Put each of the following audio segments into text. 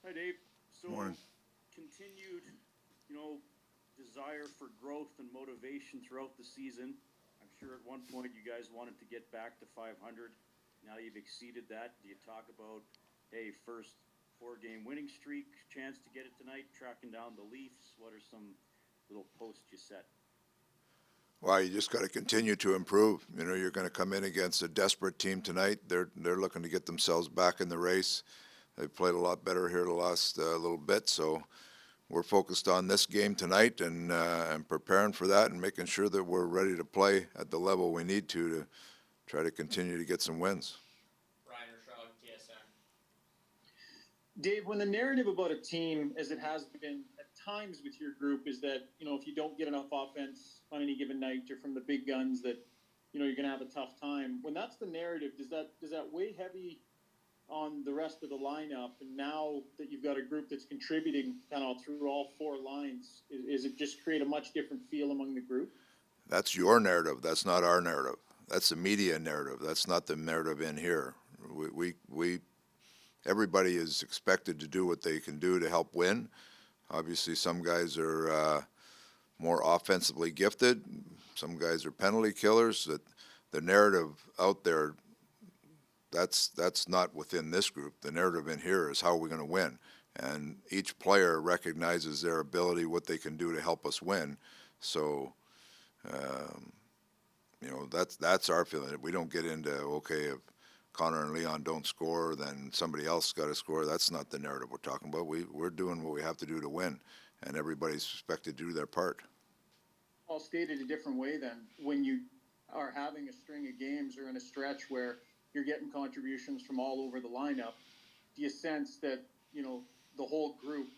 Hi, Dave. So, Morning. continued, desire for growth and motivation throughout the season. I'm sure at one point you guys wanted to get back to 500. Now you've exceeded that. Do you talk about, hey, first four-game winning streak, chance to get it tonight, tracking down the Leafs? What are some little posts you set? Well, you just got to continue to improve. You're going to come in against a desperate team tonight. They're looking to get themselves back in the race. They've played a lot better here the last little bit, so we're focused on this game tonight and preparing for that and making sure that we're ready to play at the level we need to try to continue to get some wins. Dave, when the narrative about a team, as it has been at times with your group, is that, if you don't get enough offense on any given night or from the big guns, that, you're going to have a tough time. When that's the narrative, does that weigh heavy on the rest of the lineup? And now that you've got a group that's contributing kind of through all four lines, is it just create a much different feel among the group? That's your narrative. That's not our narrative. That's the media narrative. That's not the narrative in here. We everybody is expected to do what they can do to help win. Obviously, some guys are more offensively gifted. Some guys are penalty killers. That the narrative out there, that's not within this group. The narrative in here is how we're going to win, and each player recognizes their ability, what they can do to help us win. So, that's our feeling. We don't get into if Connor and Leon don't score, then somebody else got to score. That's not the narrative we're talking about. We're doing what we have to do to win, and everybody's expected to do their part. I'll state it a different way then. When you are having a string of games or in a stretch where you're getting contributions from all over the lineup, do you sense that, the whole group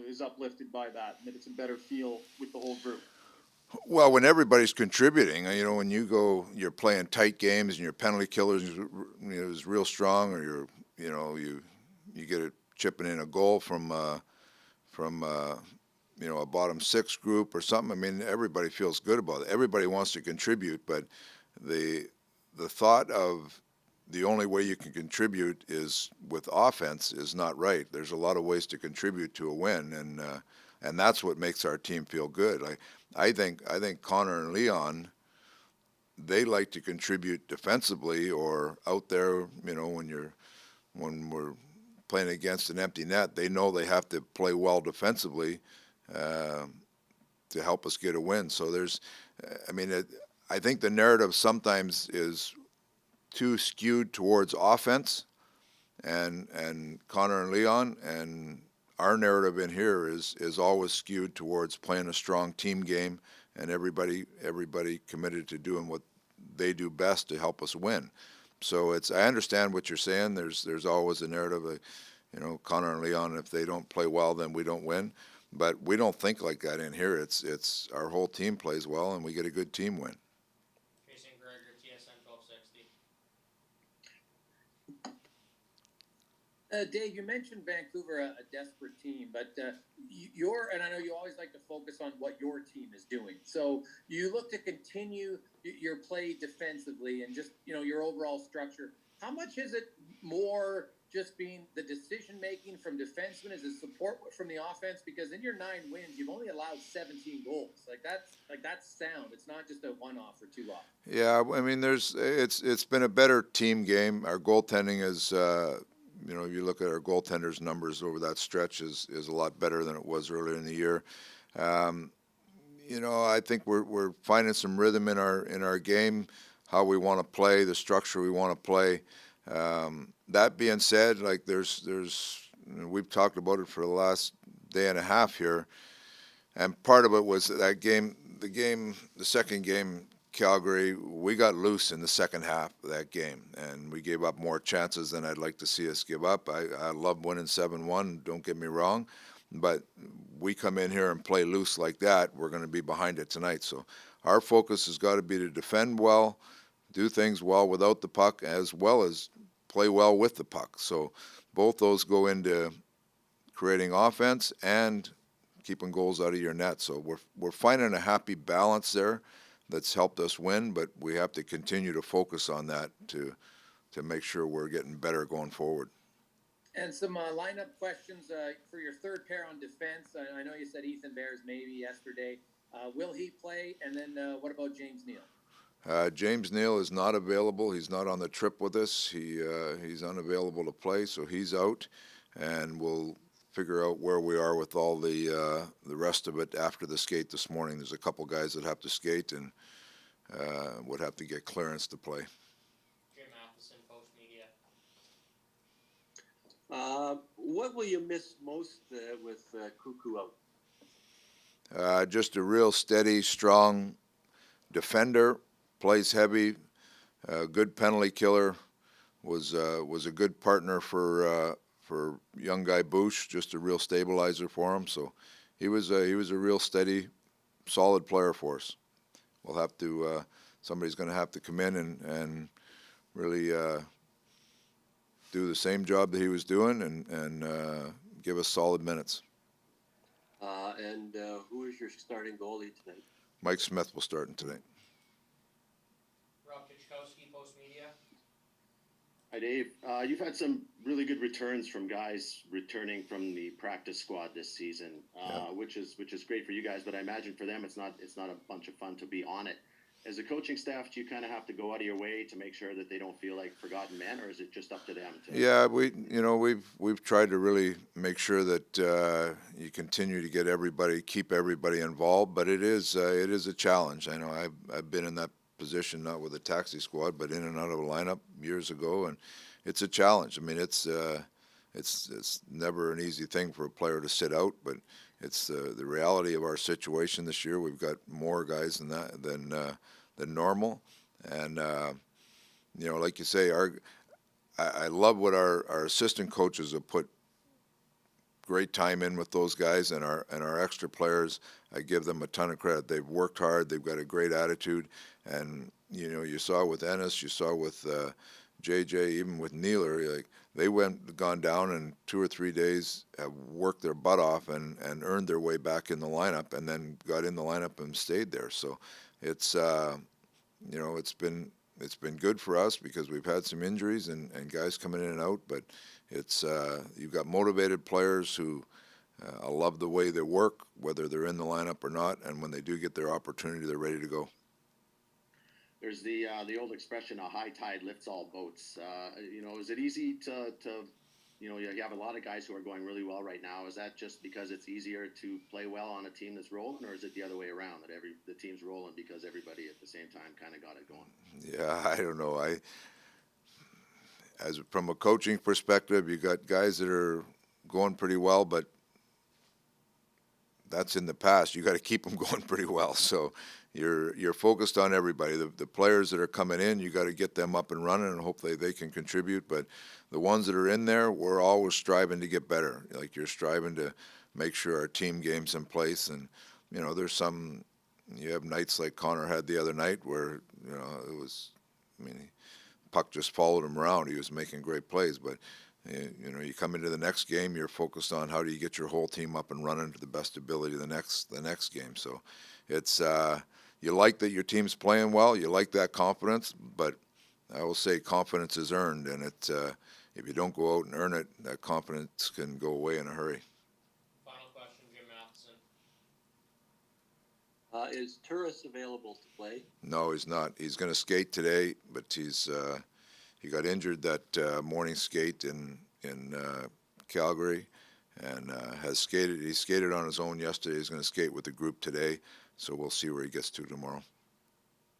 is uplifted by that, and that it's a better feel with the whole group? Well, when everybody's contributing, when you're playing tight games and your penalty killers is real strong, or you get it chipping in a goal from a bottom six group or something. I mean, everybody feels good about it. Everybody wants to contribute, but the thought of the only way you can contribute is with offense is not right. There's a lot of ways to contribute to a win, and that's what makes our team feel good. I think Connor and Leon, they like to contribute defensively or out there. When we're playing against an empty net, they know they have to play well defensively to help us get a win. So I think the narrative sometimes is too skewed towards offense, and Connor and Leon, and our narrative in here is always skewed towards playing a strong team game and everybody committed to doing what they do best to help us win. So I understand what you're saying. There's always a narrative of, Connor and Leon, if they don't play well, then we don't win. But we don't think like that in here. It's our whole team plays well, and we get a good team win. Dave, you mentioned Vancouver, a desperate team, but and I know you always like to focus on what your team is doing. So you look to continue your play defensively and just, your overall structure. How much is it more just being the decision-making from defensemen? Is it support from the offense? Because in your 9 wins, you've only allowed 17 goals. That's sound. It's not just a one-off or two-off. Yeah, I mean, it's been a better team game. Our goaltending is, you look at our goaltenders' numbers over that stretch is a lot better than it was earlier in the year. I think we're finding some rhythm in our game, how we want to play, the structure we want to play. That being said, we've talked about it for the last day and a half here, and part of it was that game, the second game, Calgary, we got loose in the second half of that game, and we gave up more chances than I'd like to see us give up. I love winning 7-1, don't get me wrong, but we come in here and play loose like that, we're going to be behind it tonight. So our focus has got to be to defend well, do things well without the puck, as well as play well with the puck. So both those go into creating offense and keeping goals out of your net. So we're finding a happy balance there that's helped us win, but we have to continue to focus on that to make sure we're getting better going forward. And some lineup questions for your third pair on defense. I know you said Ethan Bears maybe yesterday. Will he play? And then what about James Neal? James Neal is not available. He's not on the trip with us. He's unavailable to play, so he's out, and we'll figure out where we are with all the rest of it after the skate this morning. There's a couple guys that have to skate and would have to get clearance to play. Jim Matheson, Post Media. What will you miss most with Cuckoo out? Just a real steady, strong defender. Plays heavy, good penalty killer. Was a good partner for young guy Bush. Just a real stabilizer for him. So he was a real steady, solid player for us. We'll have to somebody's going to have to come in and really do the same job that he was doing and give us solid minutes. And who is your starting goalie tonight? Mike Smith will start tonight. Rob Kichkowski, Post Media. Hi, Dave. You've had some really good returns from guys returning from the practice squad this season, which is great for you guys. But I imagine for them, it's not a bunch of fun to be on it. As a coaching staff, do you kind of have to go out of your way to make sure that they don't feel like forgotten men, or is it just up to them? Yeah, we've tried to really make sure that you continue to keep everybody involved. But it is a challenge. I know I've been in that position, not with the taxi squad, but in and out of a lineup years ago, and it's a challenge. I mean, it's never an easy thing for a player to sit out, but it's the reality of our situation this year. We've got more guys than normal, and like you say, I love what our assistant coaches have put great time in with those guys, and our extra players. I give them a ton of credit. They've worked hard. They've got a great attitude, and you saw with Ennis, you saw with JJ, even with Nealer, like they gone down in 2 or 3 days, have worked their butt off and earned their way back in the lineup, and then got in the lineup and stayed there. So it's it's been good for us because we've had some injuries and guys coming in and out, but it's you've got motivated players who love the way they work, whether they're in the lineup or not, and when they do get their opportunity, they're ready to go. There's the old expression, "A high tide lifts all boats." Is it easy to you have a lot of guys who are going really well right now. Is that just because it's easier to play well on a team that's rolling, or is it the other way around, that the team's rolling because everybody at the same time kind of got it going? Yeah, I don't know. From a coaching perspective, you got guys that are going pretty well, but that's in the past. You got to keep them going pretty well. So you're focused on everybody. The players that are coming in, you got to get them up and running, and hopefully they can contribute. But the ones that are in there, we're always striving to get better. Like, you're striving to make sure our team game's in place. And there's some. You have nights like Connor had the other night where it was. I mean, puck just followed him around. He was making great plays, but. You come into the next game, you're focused on how do you get your whole team up and running to the best ability the next game. So it's you like that your team's playing well, you like that confidence, but I will say confidence is earned, and if you don't go out and earn it, that confidence can go away in a hurry. Final question, Jim Matheson. Is Turris available to play? No, he's not. He's going to skate today, but he got injured that morning skate in Calgary, and has skated. He skated on his own yesterday. He's going to skate with the group today, so we'll see where he gets to tomorrow.